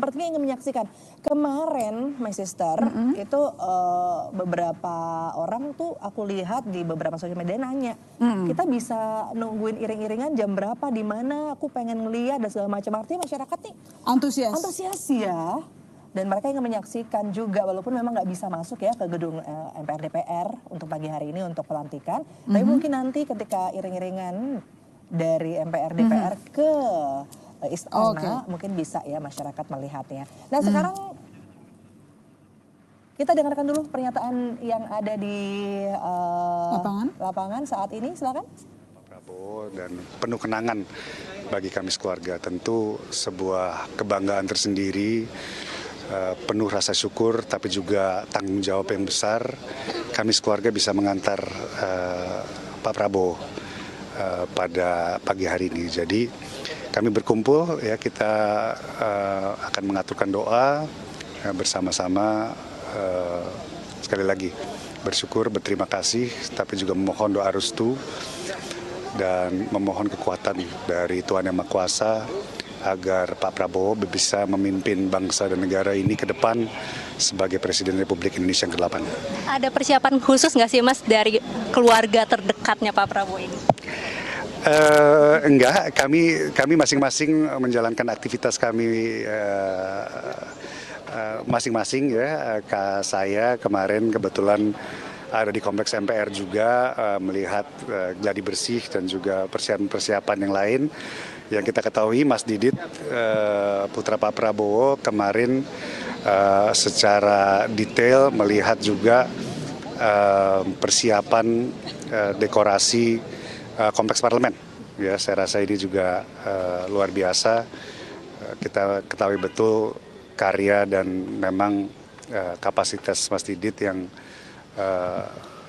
sepertinya ingin menyaksikan. Kemarin, my sister, itu beberapa orang tuh aku lihat di beberapa sosial media nanya, kita bisa nungguin iring-iringan jam berapa, di mana, aku pengen ngeliat dan segala macam. Artinya masyarakat nih antusias ya. Dan mereka ingin menyaksikan juga, walaupun memang nggak bisa masuk ya ke gedung MPR DPR untuk pagi hari ini untuk pelantikan. Tapi mungkin nanti ketika iring-iringan dari MPR DPR ke istana, mungkin bisa ya masyarakat melihatnya. Nah sekarang kita dengarkan dulu pernyataan yang ada di lapangan saat ini, silakan. Pak Prabowo dan penuh kenangan bagi kami sekeluarga, tentu sebuah kebanggaan tersendiri. Penuh rasa syukur, tapi juga tanggung jawab yang besar. Kami sekeluarga bisa mengantar Pak Prabowo pada pagi hari ini. Jadi kami berkumpul, ya kita akan mengaturkan doa bersama-sama. Sekali lagi bersyukur, berterima kasih, tapi juga memohon doa restu dan memohon kekuatan dari Tuhan Yang Maha Kuasa agar Pak Prabowo bisa memimpin bangsa dan negara ini ke depan sebagai Presiden Republik Indonesia yang ke-8. Ada persiapan khusus nggak sih Mas dari keluarga terdekatnya Pak Prabowo ini? Enggak, kami masing-masing menjalankan aktivitas kami masing-masing ya. Saya kemarin kebetulan ada di kompleks MPR juga melihat gladi bersih dan juga persiapan-persiapan yang lain. Yang kita ketahui Mas Didit, putra Pak Prabowo kemarin secara detail melihat juga persiapan dekorasi kompleks parlemen. Ya, saya rasa ini juga luar biasa. Kita ketahui betul karya dan memang kapasitas Mas Didit yang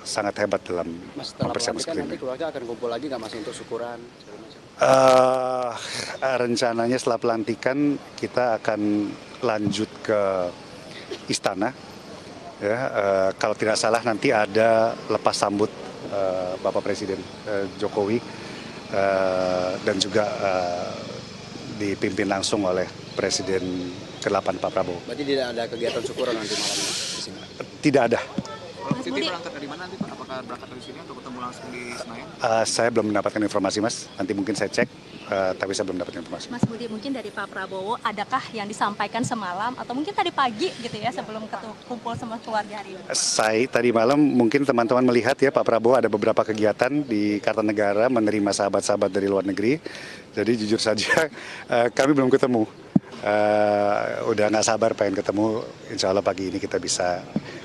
sangat hebat dalam mempersiapkan seperti ini. Nanti keluarga akan kumpul lagi nggak Mas untuk syukuran? Rencananya setelah pelantikan kita akan lanjut ke istana. Ya, kalau tidak salah nanti ada lepas sambut Bapak Presiden Jokowi dan juga dipimpin langsung oleh Presiden ke-8 Pak Prabowo. Berarti tidak ada kegiatan syukuran nanti malamnya di sini? Tidak ada. Mas Budi berangkat dari mana nanti Pak? Apakah berangkat dari sini atau ketemu langsung di Senayan? Saya belum mendapatkan informasi Mas, nanti mungkin saya cek, tapi saya belum mendapatkan informasi. Mas Budi, mungkin dari Pak Prabowo adakah yang disampaikan semalam atau mungkin tadi pagi gitu ya sebelum kumpul sama keluarga hari ini? Saya tadi malam mungkin teman-teman melihat ya Pak Prabowo ada beberapa kegiatan di Kartanegara menerima sahabat-sahabat dari luar negeri. Jadi jujur saja kami belum ketemu. Udah nggak sabar pengen ketemu. Insya Allah pagi ini kita bisa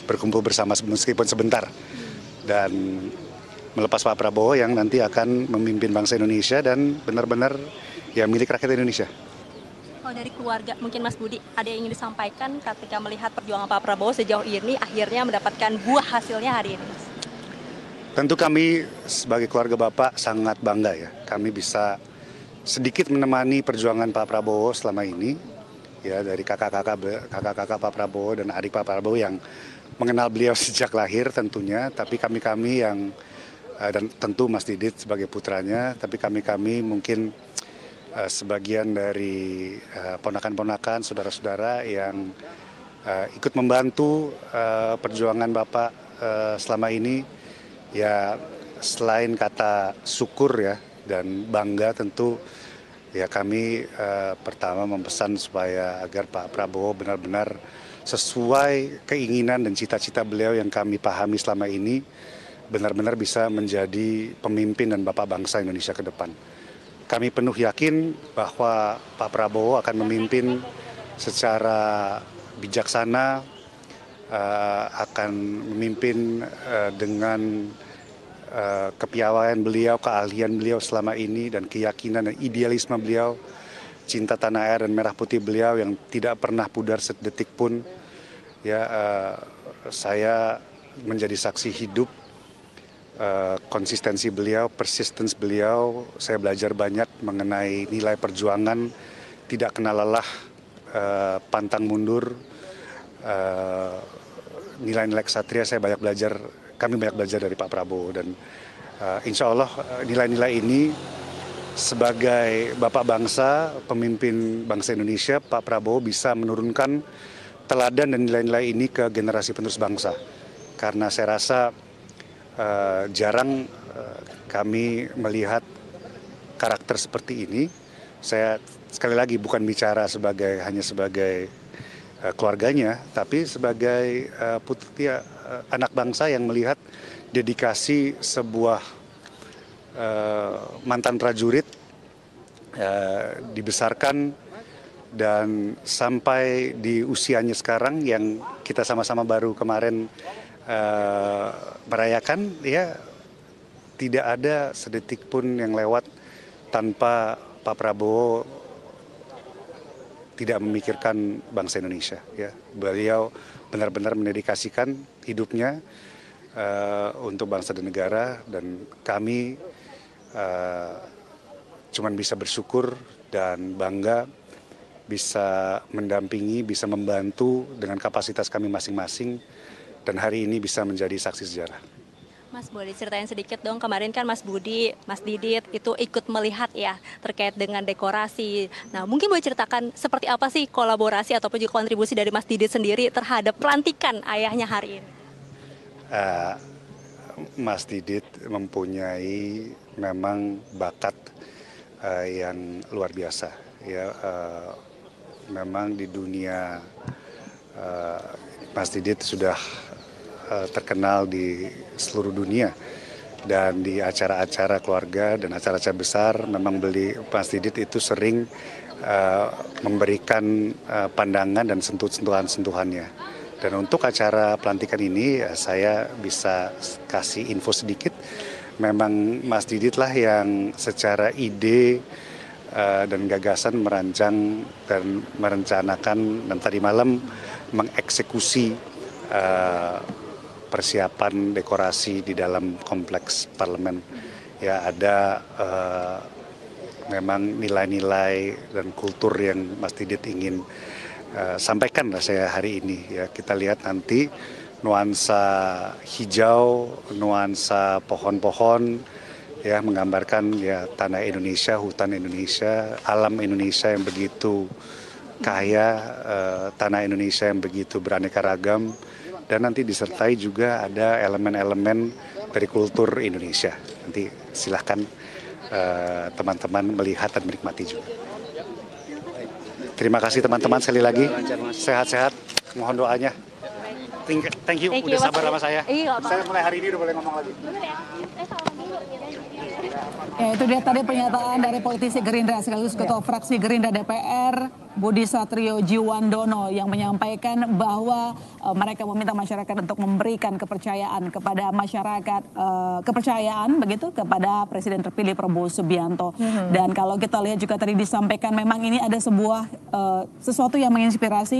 berkumpul bersama meskipun sebentar dan melepas Pak Prabowo yang nanti akan memimpin bangsa Indonesia dan benar-benar ya milik rakyat Indonesia. Kalau dari keluarga mungkin Mas Budi ada yang ingin disampaikan ketika melihat perjuangan Pak Prabowo sejauh ini akhirnya mendapatkan buah hasilnya hari ini? Tentu kami sebagai keluarga Bapak sangat bangga ya. Kami bisa sedikit menemani perjuangan Pak Prabowo selama ini. Ya, dari kakak-kakak Pak Prabowo dan adik Pak Prabowo yang mengenal beliau sejak lahir tentunya, tapi kami yang dan tentu Mas Didit sebagai putranya, tapi kami mungkin sebagian dari ponakan-ponakan, saudara-saudara yang ikut membantu perjuangan Bapak selama ini. Ya, selain kata syukur ya dan bangga tentu ya kami pertama memesan supaya agar Pak Prabowo benar-benar sesuai keinginan dan cita-cita beliau yang kami pahami selama ini benar-benar bisa menjadi pemimpin dan Bapak bangsa Indonesia ke depan. Kami penuh yakin bahwa Pak Prabowo akan memimpin secara bijaksana, akan memimpin dengan kepiawaian beliau, keahlian beliau selama ini dan keyakinan dan idealisme beliau, cinta tanah air dan merah putih beliau yang tidak pernah pudar sedetik pun. Ya, saya menjadi saksi hidup konsistensi beliau, persistence beliau. Saya belajar banyak mengenai nilai perjuangan, tidak kenal lelah, pantang mundur, nilai-nilai kesatria. Kami banyak belajar dari Pak Prabowo dan insya Allah nilai-nilai ini sebagai bapak bangsa, pemimpin bangsa Indonesia, Pak Prabowo bisa menurunkan teladan dan nilai-nilai ini ke generasi penerus bangsa. Karena saya rasa jarang kami melihat karakter seperti ini. Saya sekali lagi bukan bicara hanya sebagai keluarganya, tapi sebagai anak bangsa yang melihat dedikasi sebuah mantan prajurit dibesarkan dan sampai di usianya sekarang yang kita sama-sama baru kemarin merayakan, ya tidak ada sedetik pun yang lewat tanpa Pak Prabowo tidak memikirkan bangsa Indonesia. Ya, beliau benar-benar mendedikasikan hidupnya untuk bangsa dan negara, dan kami cuman bisa bersyukur dan bangga bisa mendampingi, bisa membantu dengan kapasitas kami masing-masing, dan hari ini bisa menjadi saksi sejarah. Mas, boleh ceritain sedikit dong, kemarin kan Mas Budi, Mas Didit itu ikut melihat ya terkait dengan dekorasi. Nah, mungkin boleh ceritakan seperti apa sih kolaborasi ataupun juga kontribusi dari Mas Didit sendiri terhadap pelantikan ayahnya hari ini? Mas Didit mempunyai memang bakat yang luar biasa. Ya, memang di dunia Mas Didit sudah terkenal di seluruh dunia, dan di acara-acara keluarga dan acara-acara besar memang Mas Didit itu sering memberikan pandangan dan sentuhan-sentuhannya. Dan untuk acara pelantikan ini saya bisa kasih info sedikit. Memang Mas Didit lah yang secara ide dan gagasan merancang dan merencanakan, dan tadi malam mengeksekusi persiapan dekorasi di dalam kompleks parlemen. Ya, ada memang nilai-nilai dan kultur yang Mas Didit ingin sampaikan lah saya hari ini. Ya, kita lihat nanti nuansa hijau, nuansa pohon-pohon, ya, menggambarkan ya tanah Indonesia, hutan Indonesia, alam Indonesia yang begitu kaya, tanah Indonesia yang begitu beraneka ragam, dan nanti disertai juga ada elemen-elemen dari kultur Indonesia. Nanti silahkan teman-teman melihat dan menikmati juga. Terima kasih teman-teman, sekali lagi sehat-sehat, mohon doanya. Thank you udah sabar sama saya. Saya mulai hari ini udah boleh ngomong lagi. Ya, itu dia tadi pernyataan dari politisi Gerindra sekaligus Ketua Fraksi Gerindra DPR Budi Satrio Jiwandono yang menyampaikan bahwa mereka meminta masyarakat untuk memberikan kepercayaan kepada masyarakat, kepercayaan begitu kepada Presiden terpilih Prabowo Subianto. Dan kalau kita lihat juga tadi disampaikan memang ini ada sebuah sesuatu yang menginspirasi.